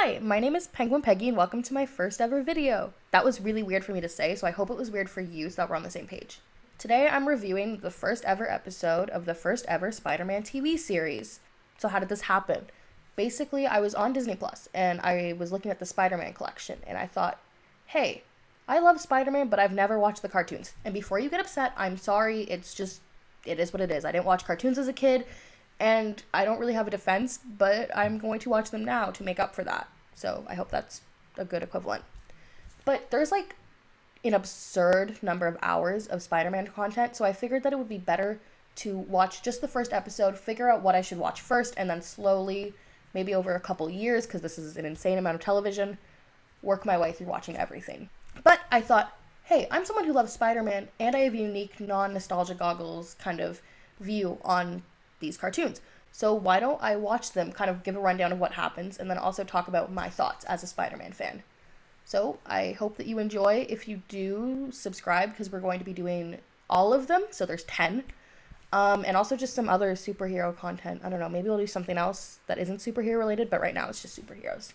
Hi, my name is Penguin Peggy and welcome to my first ever video. That was really weird for me to say, so I hope it was weird for you so that we're on the same page. Today I'm reviewing the first ever episode of the first ever Spider-Man TV series. So how did this happen? Basically, I was on Disney Plus and I was looking at the Spider-Man collection and I thought, hey, I love Spider-Man, but I've never watched the cartoons. And before you get upset, I'm sorry, it is what it is. I didn't watch cartoons as a kid. And I don't really have a defense, but I'm going to watch them now to make up for that. So I hope that's a good equivalent. But there's like an absurd number of hours of Spider-Man content, so I figured that it would be better to watch just the first episode, figure out what I should watch first, and then slowly, maybe over a couple years, because this is an insane amount of television, work my way through watching everything. But I thought, hey, I'm someone who loves Spider-Man, and I have a unique non-nostalgia goggles kind of view on these cartoons. So why don't I watch them, kind of give a rundown of what happens, and then also talk about my thoughts as a Spider-Man fan. So I hope that you enjoy. If you do, subscribe, because we're going to be doing all of them. So there's 10. And also just some other superhero content. I don't know, maybe we'll do something else that isn't superhero related, but right now it's just superheroes.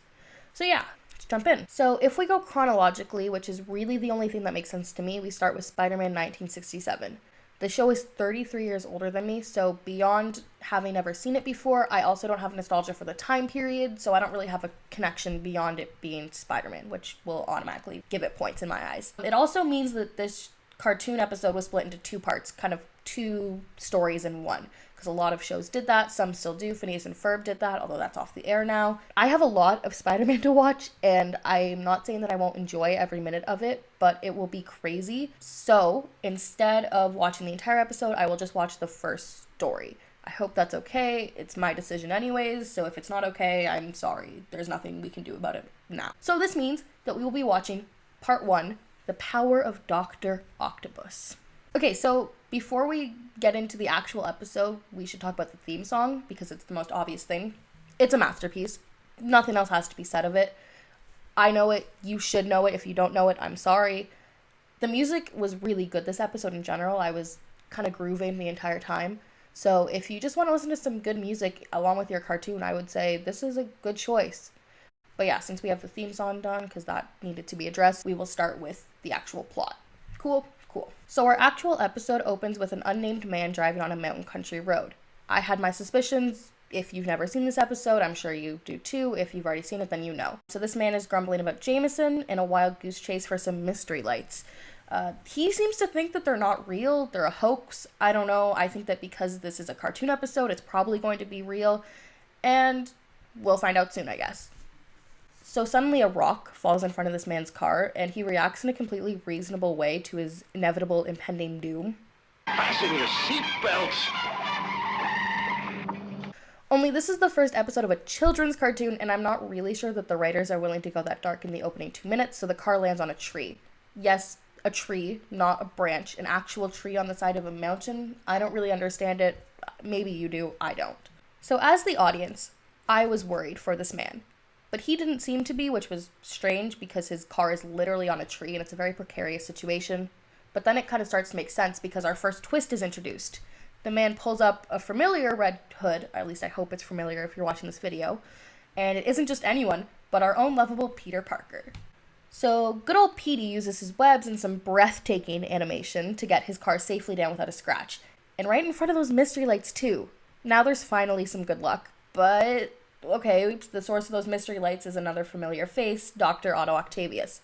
So yeah, let's jump in. So if we go chronologically, which is really the only thing that makes sense to me, we start with Spider-Man 1967. The show is 33 years older than me, so beyond having never seen it before, I also don't have nostalgia for the time period, so I don't really have a connection beyond it being Spider-Man, which will automatically give it points in my eyes. It also means that this cartoon episode was split into two parts, kind of two stories in one, because a lot of shows did that, some still do. Phineas and Ferb did that, although that's off the air now. I have a lot of Spider-Man to watch, and I'm not saying that I won't enjoy every minute of it, but it will be crazy. So instead of watching the entire episode, I will just watch the first story. I hope that's okay. It's my decision anyways, so if it's not okay, I'm sorry. There's nothing we can do about it now. So this means that we will be watching part 1, The Power of Dr. Octopus. Okay, so before we get into the actual episode, we should talk about the theme song, because it's the most obvious thing. It's a masterpiece. Nothing else has to be said of it. I know it. You should know it. If you don't know it, I'm sorry. The music was really good this episode in general. I was kind of grooving the entire time. So if you just want to listen to some good music along with your cartoon, I would say this is a good choice. But yeah, since we have the theme song done, because that needed to be addressed, we will start with the actual plot. Cool? Cool. So our actual episode opens with an unnamed man driving on a mountain country road. I had my suspicions. If you've never seen this episode, I'm sure you do too. If you've already seen it, then you know. So this man is grumbling about Jameson in a wild goose chase for some mystery lights. He seems to think that they're not real. They're a hoax. I don't know. I think that because this is a cartoon episode, it's probably going to be real. And we'll find out soon, I guess. So suddenly a rock falls in front of this man's car, and he reacts in a completely reasonable way to his inevitable impending doom. Fasten your seatbelts! Only this is the first episode of a children's cartoon, and I'm not really sure that the writers are willing to go that dark in the opening 2 minutes, so the car lands on a tree. Yes, a tree, not a branch, an actual tree on the side of a mountain. I don't really understand it. Maybe you do, I don't. So as the audience, I was worried for this man. But he didn't seem to be, which was strange because his car is literally on a tree and it's a very precarious situation. But then it kind of starts to make sense because our first twist is introduced. The man pulls up a familiar red hood, at least I hope it's familiar if you're watching this video, and it isn't just anyone, but our own lovable Peter Parker. So good old Petey uses his webs and some breathtaking animation to get his car safely down without a scratch. And right in front of those mystery lights too. Now there's finally some good luck, but okay, the source of those mystery lights is another familiar face, Dr. Otto Octavius.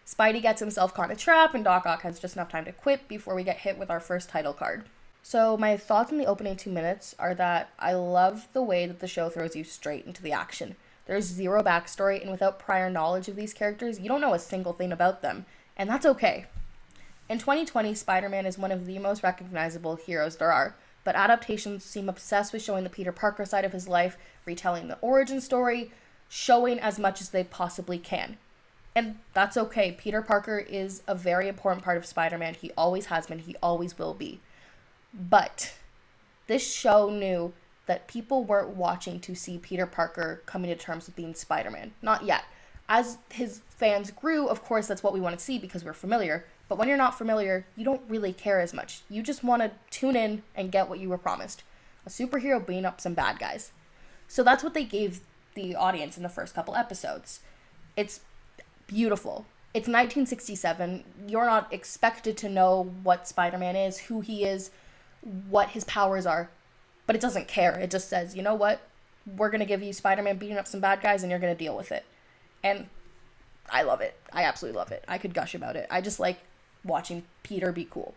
Spidey gets himself caught in a trap, and Doc Ock has just enough time to quit before we get hit with our first title card. So my thoughts in the opening 2 minutes are that I love the way that the show throws you straight into the action. There's zero backstory, and without prior knowledge of these characters, you don't know a single thing about them, and that's okay. In 2020, Spider-Man is one of the most recognizable heroes there are, but adaptations seem obsessed with showing the Peter Parker side of his life, retelling the origin story, showing as much as they possibly can. And that's okay. Peter Parker is a very important part of Spider-Man. He always has been. He always will be. But this show knew that people weren't watching to see Peter Parker coming to terms with being Spider-Man. Not yet. As his fans grew, of course, that's what we want to see because we're familiar. But when you're not familiar, you don't really care as much. You just want to tune in and get what you were promised. A superhero beating up some bad guys. So that's what they gave the audience in the first couple episodes. It's beautiful. It's 1967. You're not expected to know what Spider-Man is, who he is, what his powers are, but it doesn't care. It just says, you know what? We're going to give you Spider-Man beating up some bad guys and you're going to deal with it. And I love it. I absolutely love it. I could gush about it. I just like watching Peter be cool.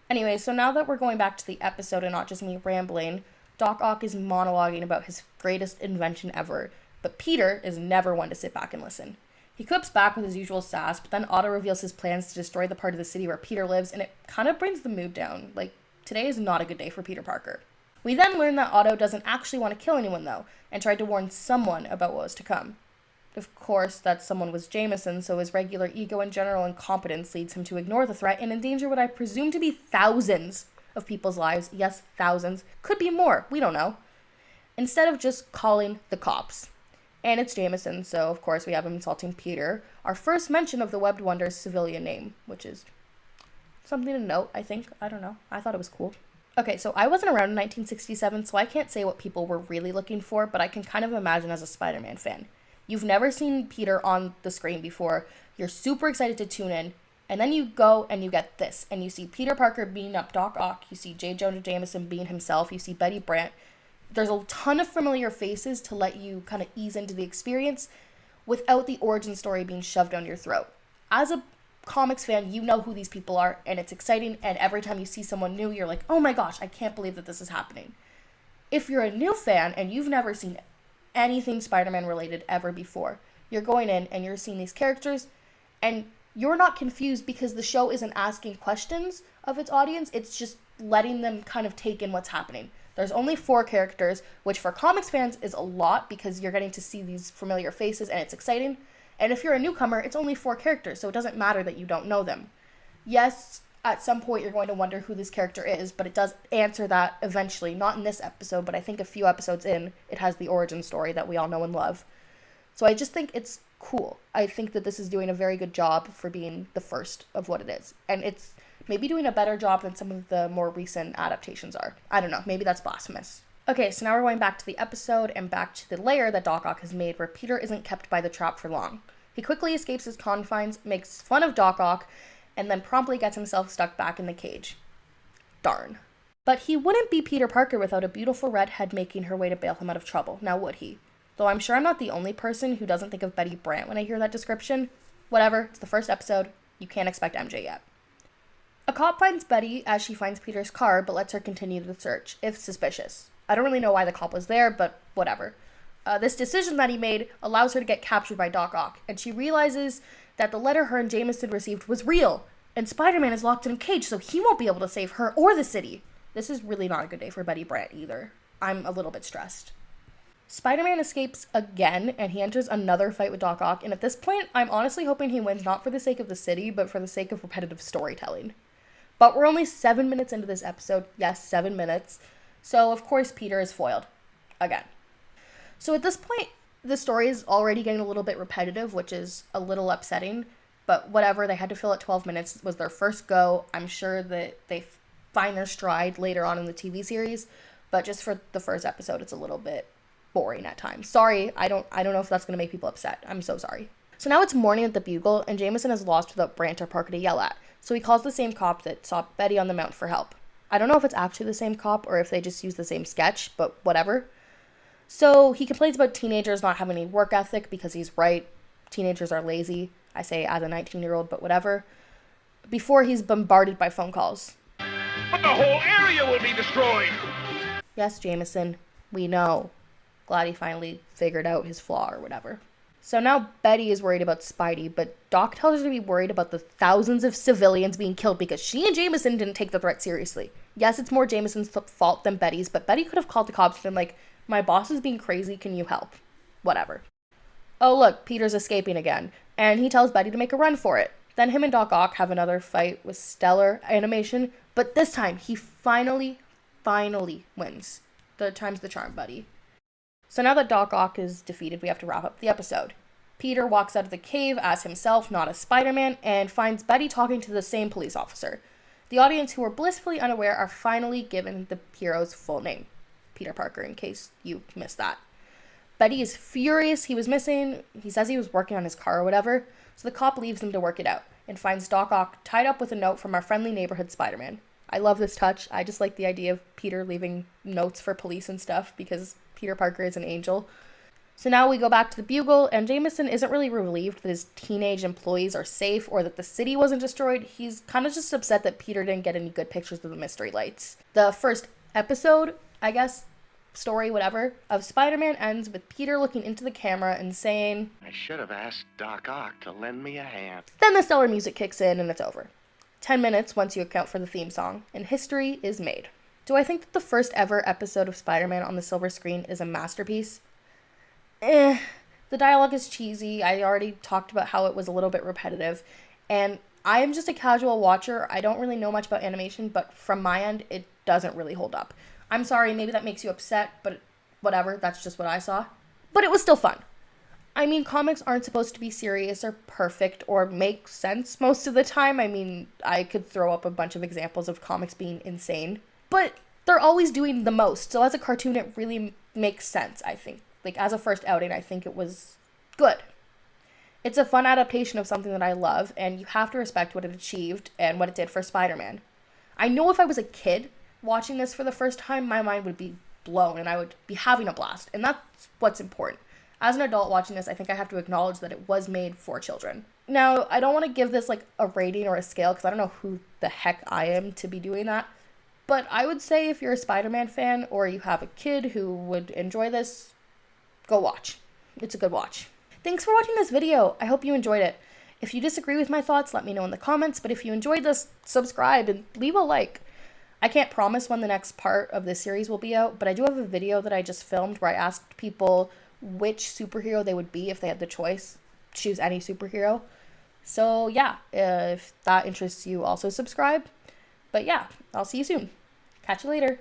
Anyway, so now that we're going back to the episode and not just me rambling, Doc Ock is monologuing about his greatest invention ever, but Peter is never one to sit back and listen. He quips back with his usual sass, but then Otto reveals his plans to destroy the part of the city where Peter lives, and it kind of brings the mood down. Like, today is not a good day for Peter Parker. We then learn that Otto doesn't actually want to kill anyone, though, and tried to warn someone about what was to come. Of course, that someone was Jameson, so his regular ego and general incompetence leads him to ignore the threat and endanger what I presume to be thousands of people's lives. Yes, thousands. Could be more. We don't know. Instead of just calling the cops. And it's Jameson, so of course we have him insulting Peter. Our first mention of the Webbed Wonder's civilian name, which is something to note, I think. I don't know. I thought it was cool. Okay, so I wasn't around in 1967, so I can't say what people were really looking for, but I can kind of imagine as a Spider-Man fan. You've never seen Peter on the screen before. You're super excited to tune in. And then you go and you get this. And you see Peter Parker beating up Doc Ock. You see J. Jonah Jameson being himself. You see Betty Brant. There's a ton of familiar faces to let you kind of ease into the experience without the origin story being shoved down your throat. As a comics fan, you know who these people are. And it's exciting. And every time you see someone new, you're like, oh my gosh, I can't believe that this is happening. If you're a new fan and you've never seen anything Spider-Man related ever before, you're going in and you're seeing these characters and you're not confused because the show isn't asking questions of its audience. It's just letting them kind of take in what's happening. There's only 4 characters, which for comics fans is a lot because you're getting to see these familiar faces and it's exciting. And if you're a newcomer, it's only 4 characters, so it doesn't matter that you don't know them. Yes, at some point you're going to wonder who this character is, but it does answer that eventually. Not in this episode, but I think a few episodes in, it has the origin story that we all know and love. So I just think it's cool. I think that this is doing a very good job for being the first of what it is. And it's maybe doing a better job than some of the more recent adaptations are. I don't know, maybe that's blasphemous. Okay, so now we're going back to the episode and back to the lair that Doc Ock has made where Peter isn't kept by the trap for long. He quickly escapes his confines, makes fun of Doc Ock, and then promptly gets himself stuck back in the cage. Darn. But he wouldn't be Peter Parker without a beautiful redhead making her way to bail him out of trouble, now would he? Though I'm sure I'm not the only person who doesn't think of Betty Brant when I hear that description. Whatever, it's the first episode, you can't expect MJ yet. A cop finds Betty as she finds Peter's car, but lets her continue the search, if suspicious. I don't really know why the cop was there, but whatever. This decision that he made allows her to get captured by Doc Ock, and she realizes that the letter her and Jameson received was real, and Spider-Man is locked in a cage, so he won't be able to save her or the city. This is really not a good day for Betty Brant either. I'm a little bit stressed. Spider-Man escapes again, and he enters another fight with Doc Ock, and at this point, I'm honestly hoping he wins not for the sake of the city, but for the sake of repetitive storytelling. But we're only 7 minutes into this episode. Yes, 7 minutes. So, of course, Peter is foiled. Again. So at this point, the story is already getting a little bit repetitive, which is a little upsetting. But whatever, they had to fill it 12 minutes. It was their first go. I'm sure that they find their stride later on in the TV series. But just for the first episode, it's a little bit boring at times. Sorry, I don't know if that's going to make people upset. I'm so sorry. So now it's morning at the Bugle, and Jameson is lost without Brant or Parker to yell at. So he calls the same cop that saw Betty on the mount for help. I don't know if it's actually the same cop or if they just use the same sketch, but whatever. So he complains about teenagers not having any work ethic because he's right. Teenagers are lazy. I say as a 19-year-old, but whatever. Before he's bombarded by phone calls. But the whole area will be destroyed! Yes, Jameson, we know. Glad he finally figured out his flaw or whatever. So now Betty is worried about Spidey, but Doc tells her to be worried about the thousands of civilians being killed because she and Jameson didn't take the threat seriously. Yes, it's more Jameson's fault than Betty's, but Betty could have called the cops and been like, my boss is being crazy, can you help? Whatever. Oh look, Peter's escaping again, and he tells Betty to make a run for it. Then him and Doc Ock have another fight with stellar animation, but this time he finally wins. Third time's the charm, buddy. So now that Doc Ock is defeated, we have to wrap up the episode. Peter walks out of the cave as himself, not as Spider-Man, and finds Betty talking to the same police officer. The audience, who are blissfully unaware, are finally given the hero's full name. Peter Parker, in case you missed that. Betty is furious he was missing. He says he was working on his car or whatever, so the cop leaves him to work it out and finds Doc Ock tied up with a note from our friendly neighborhood Spider-Man. I love this touch. I just like the idea of Peter leaving notes for police and stuff because Peter Parker is an angel. So now we go back to the Bugle, and Jameson isn't really relieved that his teenage employees are safe or that the city wasn't destroyed. He's kind of just upset that Peter didn't get any good pictures of the mystery lights. The first episode, I guess, story, whatever, of Spider-Man ends with Peter looking into the camera and saying, I should have asked Doc Ock to lend me a hand. Then the stellar music kicks in and it's over. 10 minutes once you account for the theme song, and history is made. Do I think that the first ever episode of Spider-Man on the silver screen is a masterpiece? The dialogue is cheesy. I already talked about how it was a little bit repetitive, and I am just a casual watcher. I don't really know much about animation, but from my end, it doesn't really hold up. I'm sorry, maybe that makes you upset, but whatever, that's just what I saw. But it was still fun. I mean, comics aren't supposed to be serious or perfect or make sense most of the time. I mean, I could throw up a bunch of examples of comics being insane, but they're always doing the most. So as a cartoon, it really makes sense, I think. Like, as a first outing, I think it was good. It's a fun adaptation of something that I love, and you have to respect what it achieved and what it did for Spider-Man. I know if I was a kid watching this for the first time, my mind would be blown and I would be having a blast, and that's what's important. As an adult watching this, I think I have to acknowledge that it was made for children. Now, I don't want to give this like a rating or a scale because I don't know who the heck I am to be doing that, but I would say if you're a Spider-Man fan or you have a kid who would enjoy this, go watch. It's a good watch. Thanks for watching this video. I hope you enjoyed it. If you disagree with my thoughts, let me know in the comments, but if you enjoyed this, subscribe and leave a like. I can't promise when the next part of this series will be out, but I do have a video that I just filmed where I asked people which superhero they would be if they had the choice. Choose any superhero. So yeah, if that interests you, also subscribe. But yeah, I'll see you soon. Catch you later.